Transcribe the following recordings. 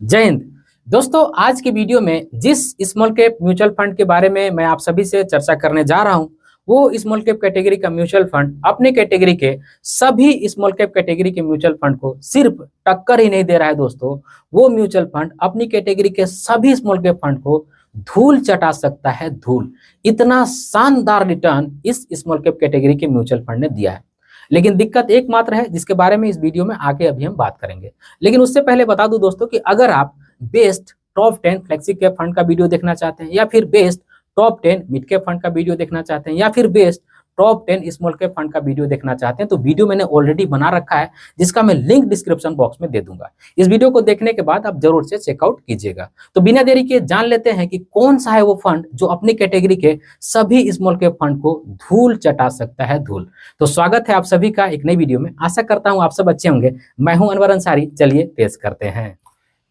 जय हिंद। दोस्तों, आज की वीडियो में जिस स्मॉल कैप म्यूचुअल फंड के बारे में मैं आप सभी से चर्चा करने जा रहा हूं, वो स्मॉल कैप कैटेगरी का म्यूचुअल फंड अपने कैटेगरी के सभी स्मॉल कैप कैटेगरी के म्यूचुअल फंड को सिर्फ टक्कर ही नहीं दे रहा है। दोस्तों, वो म्यूचुअल फंड अपनी कैटेगरी के सभी स्मॉल कैप फंड को धूल चटा सकता है। धूल, इतना शानदार रिटर्न इस स्मॉल कैप कैटेगरी के म्यूचुअल फंड ने दिया है। लेकिन दिक्कत एकमात्र है जिसके बारे में इस वीडियो में आगे अभी हम बात करेंगे। लेकिन उससे पहले बता दूं दोस्तों कि अगर आप best top 10 flexi cap fund का वीडियो देखना चाहते हैं, या फिर best top 10 mid cap fund का वीडियो देखना चाहते हैं, या फिर best top 10 small cap fund का वीडियो देखना चाहते हैं, तो वीडियो मैंने ऑलरेडी बना रखा है जिसका मैं लिंक डिस्क्रिप्शन बॉक्स में दे दूंगा। इस वीडियो को देखने के बाद आप जरूर से चेकआउट कीजिएगा। तो बिना देरी के जान लेते हैं कि कौन सा है वो फंड जो अपनी कैटेगरी के सभी स्मॉल कैप फंड को धूल चटा सकता है। धूल। तो स्वागत है आप सभी का एक नई वीडियो में। आशा करता हूं आप सब अच्छे होंगे। मैं हूं अनवर अंसारी। चलिए पेश करते हैं।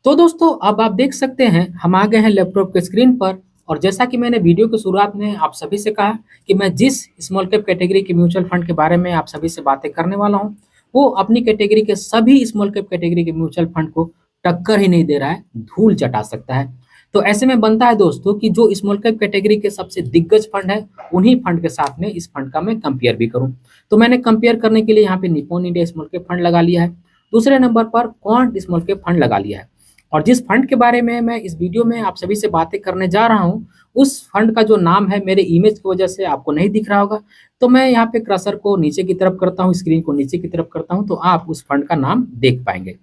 तो दोस्तों, अब आप देख सकते हैं हम आ गए हैं लैपटॉप के स्क्रीन पर, और जैसा कि मैंने वीडियो की शुरुआत में आप सभी से कहा कि मैं जिस स्मॉल कैप कैटेगरी के म्यूचुअल फंड के बारे में आप सभी से बातें करने वाला हूं, वो अपनी कैटेगरी के सभी स्मॉल कैप कैटेगरी के म्यूचुअल फंड को टक्कर ही नहीं दे रहा है, धूल चटा सकता है। तो ऐसे में बनता है दोस्तों कि जो स्मॉल कैप कैटेगरी के सबसे दिग्गज फंड है, उन्हीं फंड के साथ में इस फंड का मैं कंपेयर भी करूं। तो मैंने कंपेयर करने के लिए यहाँ पे Nippon India small cap fund लगा लिया है। दूसरे नंबर पर क्वांट स्मॉल कैप फंड लगा लिया है। और जिस फंड के बारे में मैं इस वीडियो में आप सभी से बातें करने जा रहा हूं, उस फंड का जो नाम है मेरे इमेज की वजह से आपको नहीं दिख रहा होगा, तो मैं यहाँ पे क्रसर को नीचे की तरफ करता हूँ, स्क्रीन को नीचे की तरफ करता हूँ, तो आप उस फंड का नाम देख पाएंगे।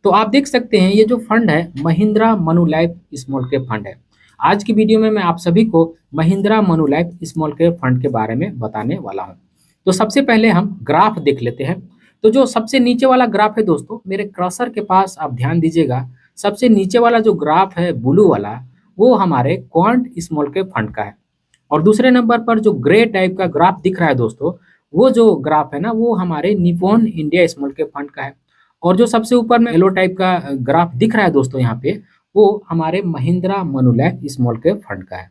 तो आप देख सकते हैं ये जो फंड है Mahindra Manulife small cap fund है। आज की वीडियो में मैं आप सभी को Mahindra Manulife small cap fund के बारे में बताने वाला हूँ। तो सबसे पहले हम ग्राफ देख लेते हैं। तो जो सबसे नीचे वाला ग्राफ है दोस्तों, मेरे क्रसर के पास आप ध्यान दीजिएगा, सबसे नीचे वाला जो ग्राफ है ब्लू वाला, वो हमारे क्वांट स्मॉल कैप फंड का है। और दूसरे नंबर पर जो ग्रे टाइप का ग्राफ दिख रहा है दोस्तों, वो जो ग्राफ है ना, वो हमारे Nippon India small cap fund का है। और जो सबसे ऊपर में येलो टाइप का ग्राफ दिख रहा है दोस्तों यहाँ पे, वो हमारे Mahindra Manulife small cap fund का है।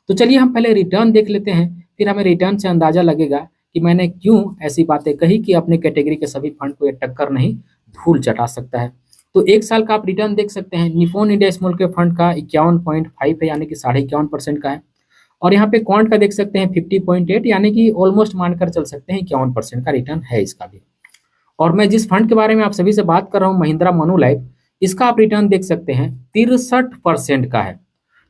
तो चलिए हम पहले रिटर्न देख लेते हैं, फिर हमें रिटर्न से अंदाजा लगेगा कि मैंने क्यों ऐसी बातें कही कि अपने कैटेगरी के सभी फंड को ये टक्कर नहीं, धूल चटा सकता है। तो एक साल का आप रिटर्न देख सकते हैं। Nippon India small cap fund का 51.5 है, यानी कि 51.5% का है। और यहाँ पे क्वांट का देख सकते हैं 50.8, यानी कि ऑलमोस्ट मानकर चल सकते हैं 51% का रिटर्न है इसका भी। और मैं जिस फंड के बारे में आप सभी से बात कर रहा हूँ, महिंद्रा मनुलाइफ, इसका आप रिटर्न देख सकते हैं 63% का है।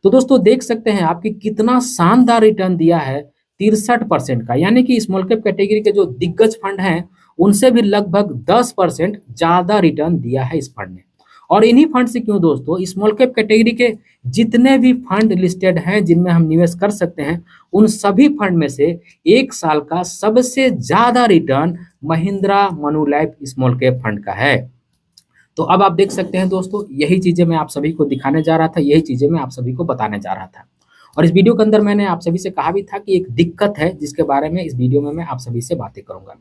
तो दोस्तों देख सकते हैं आपकी कितना शानदार रिटर्न दिया है 63% का, यानी कि स्मॉल कैप कैटेगरी के जो दिग्गज फंड हैं उनसे भी लगभग 10% ज्यादा रिटर्न दिया है इस फंड ने। और इन्हीं फंड से क्यों दोस्तों, स्मॉल कैप कैटेगरी के जितने भी फंड लिस्टेड हैं जिनमें हम निवेश कर सकते हैं, उन सभी फंड में से एक साल का सबसे ज्यादा return Mahindra Manulife small cap fund का है। तो अब आप देख सकते हैं दोस्तों, यही चीजें मैं आप सभी को दिखाने जा रहा था, यही चीजें मैं आप सभी को बताने जा रहा था। और इस वीडियो के अंदर मैंने आप सभी से कहा भी था कि एक दिक्कत है जिसके बारे में इस वीडियो में मैं आप सभी से बातें करूंगा।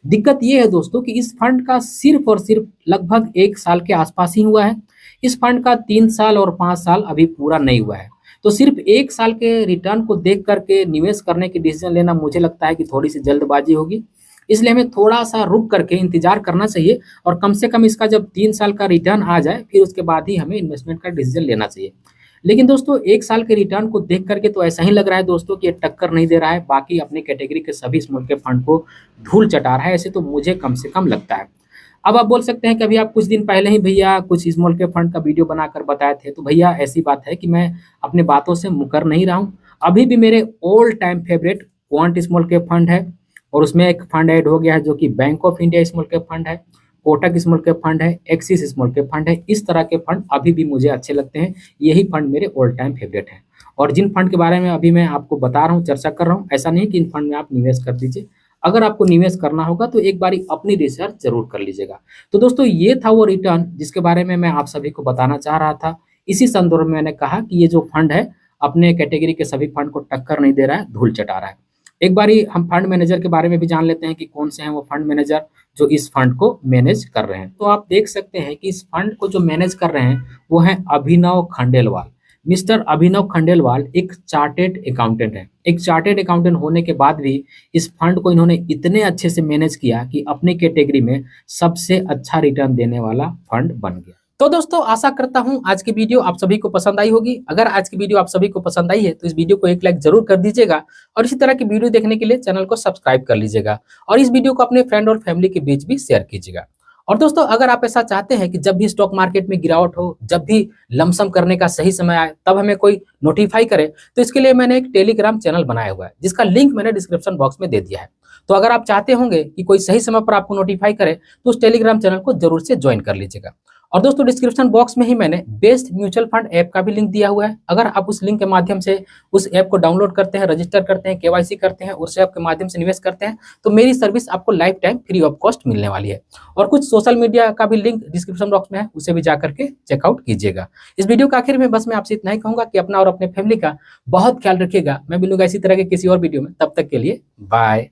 दिक्कत ये है दोस्तों कि इस फंड का सिर्फ और सिर्फ लगभग एक साल के आसपास ही हुआ है। इस फंड का 3 साल और 5 साल अभी पूरा नहीं हुआ है। तो सिर्फ एक साल के रिटर्न को देख करके निवेश करने की डिसीजन लेना मुझे लगता है कि थोड़ी सी जल्दबाजी होगी। इसलिए हमें थोड़ा सा रुक करके इंतजार करना चाहिए, और कम से कम इसका जब 3 साल का रिटर्न आ जाए फिर उसके बाद ही हमें इन्वेस्टमेंट का डिसीजन लेना चाहिए। लेकिन दोस्तों एक साल के रिटर्न को देख करके तो ऐसा ही लग रहा है दोस्तों कि ये टक्कर नहीं दे रहा है, बाकी अपने कैटेगरी के सभी स्मॉल कैप फंड को धूल चटा रहा है। ऐसे तो मुझे कम से कम लगता है। अब आप बोल सकते हैं कि अभी आप कुछ दिन पहले ही भैया कुछ स्मॉल कैप फंड का वीडियो बनाकर बताए थे, तो भैया ऐसी बात है कि मैं अपने बातों से मुकर नहीं रहा हूँ। अभी भी मेरे all time favourite quant small cap fund है, और उसमें एक फंड ऐड हो गया है जो कि bank of India small cap fund है, कोटक स्मॉल कैप फंड है, एक्सिस स्मॉल कैप फंड है। इस तरह के फंड अभी भी मुझे अच्छे लगते हैं। यही फंड मेरे ऑल टाइम फेवरेट हैं। और जिन फंड के बारे में अभी मैं आपको बता रहा हूँ, चर्चा कर रहा हूँ, ऐसा नहीं कि इन फंड में आप निवेश कर दीजिए। अगर आपको निवेश करना होगा तो एक बारी अपनी रिसर्च जरूर कर लीजिएगा। तो दोस्तों ये था वो रिटर्न जिसके बारे में मैं आप सभी को बताना चाह रहा था। इसी संदर्भ में मैंने कहा कि ये जो फंड है अपने कैटेगरी के सभी फंड को टक्कर नहीं दे रहा है, धूल चटा रहा है। एक बारी हम फंड मैनेजर के बारे में भी जान लेते हैं कि कौन से हैं वो फंड मैनेजर जो इस फंड को मैनेज कर रहे हैं। तो आप देख सकते हैं कि इस फंड को जो मैनेज कर रहे हैं वो है अभिनव खंडेलवाल। मिस्टर अभिनव खंडेलवाल एक चार्टेड अकाउंटेंट है। एक चार्टेड अकाउंटेंट होने के बाद भी इस फंड को इन्होंने इतने अच्छे से मैनेज किया कि अपनी कैटेगरी में सबसे अच्छा रिटर्न देने वाला फंड बन गया। तो दोस्तों आशा करता हूं आज की वीडियो आप सभी को पसंद आई होगी। अगर आज की वीडियो आप सभी को पसंद आई है तो इस वीडियो को एक लाइक जरूर कर दीजिएगा और इसी तरह की वीडियो देखने के लिए चैनल को सब्सक्राइब कर लीजिएगा और इस वीडियो को अपने फ्रेंड और फैमिली के बीच भी शेयर कीजिएगा। और दोस्तों अगर आप ऐसा चाहते हैं कि जब भी स्टॉक मार्केट में गिरावट हो, जब भी लमसम करने का सही समय आए, तब हमें कोई नोटिफाई करे, तो इसके लिए मैंने एक टेलीग्राम चैनल बनाया हुआ है जिसका लिंक मैंने डिस्क्रिप्शन बॉक्स में दे दिया है। तो अगर आप चाहते होंगे कि कोई सही समय पर आपको नोटिफाई करे तो उस टेलीग्राम चैनल को जरूर से ज्वाइन कर लीजिएगा। और दोस्तों डिस्क्रिप्शन बॉक्स में ही मैंने बेस्ट म्यूचुअल फंड ऐप का भी लिंक दिया हुआ है। अगर आप उस लिंक के माध्यम से उस ऐप को डाउनलोड करते हैं, रजिस्टर करते हैं, केवाईसी करते हैं, उस ऐप के माध्यम से निवेश करते हैं तो मेरी सर्विस आपको life time free of cost मिलने वाली है। और कुछ सोशल मीडिया का भी लिंक डिस्क्रिप्शन बॉक्स में है, उसे भी जाकर के चेकआउट कीजिएगा। इस वीडियो के आखिर में बस मैं आपसे इतना ही कहूंगा कि अपना और अपने फैमिली का बहुत ख्याल रखिएगा। मैं मिलूंगा इसी तरह के किसी और वीडियो में, तब तक के लिए बाय।